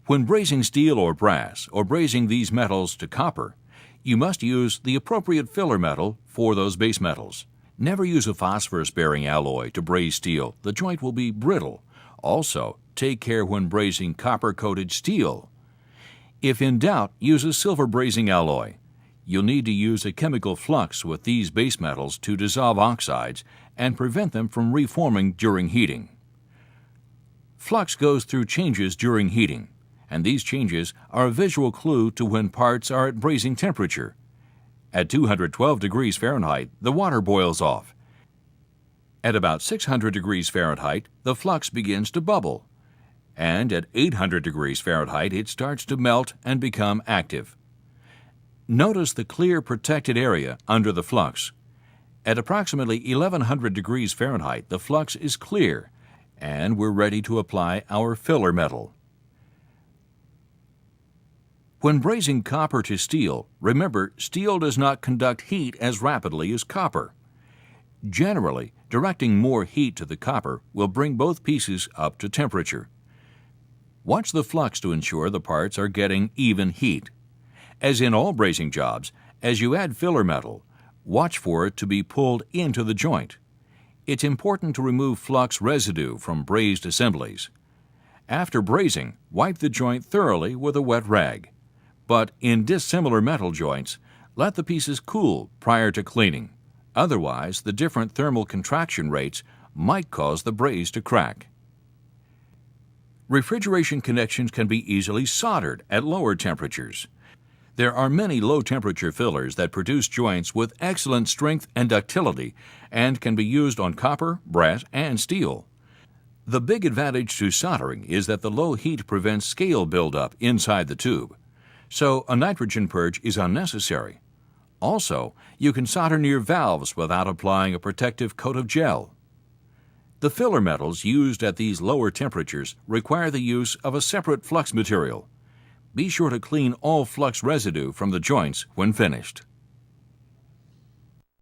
When brazing steel or brass, or brazing these metals to copper, you must use the appropriate filler metal for those base metals. Never use a phosphorus-bearing alloy to braze steel. The joint will be brittle. Also, take care when brazing copper-coated steel. If in doubt, use a silver brazing alloy. You'll need to use a chemical flux with these base metals to dissolve oxides and prevent them from reforming during heating. Flux goes through changes during heating, and these changes are a visual clue to when parts are at brazing temperature. At 212 degrees Fahrenheit, the water boils off. At about 600 degrees Fahrenheit, the flux begins to bubble, and at 800 degrees Fahrenheit, it starts to melt and become active. Notice the clear protected area under the flux. At approximately 1100 degrees Fahrenheit, the flux is clear, and we're ready to apply our filler metal. When brazing copper to steel, remember, steel does not conduct heat as rapidly as copper. Generally, directing more heat to the copper will bring both pieces up to temperature. Watch the flux to ensure the parts are getting even heat. As in all brazing jobs, as you add filler metal, watch for it to be pulled into the joint. It's important to remove flux residue from brazed assemblies. After brazing, wipe the joint thoroughly with a wet rag. But in dissimilar metal joints, let the pieces cool prior to cleaning. Otherwise, the different thermal contraction rates might cause the braze to crack. Refrigeration connections can be easily soldered at lower temperatures. There are many low-temperature fillers that produce joints with excellent strength and ductility and can be used on copper, brass, and steel. The big advantage to soldering is that the low heat prevents scale buildup inside the tube, so a nitrogen purge is unnecessary. Also, you can solder near valves without applying a protective coat of gel. The filler metals used at these lower temperatures require the use of a separate flux material. Be sure to clean all flux residue from the joints when finished.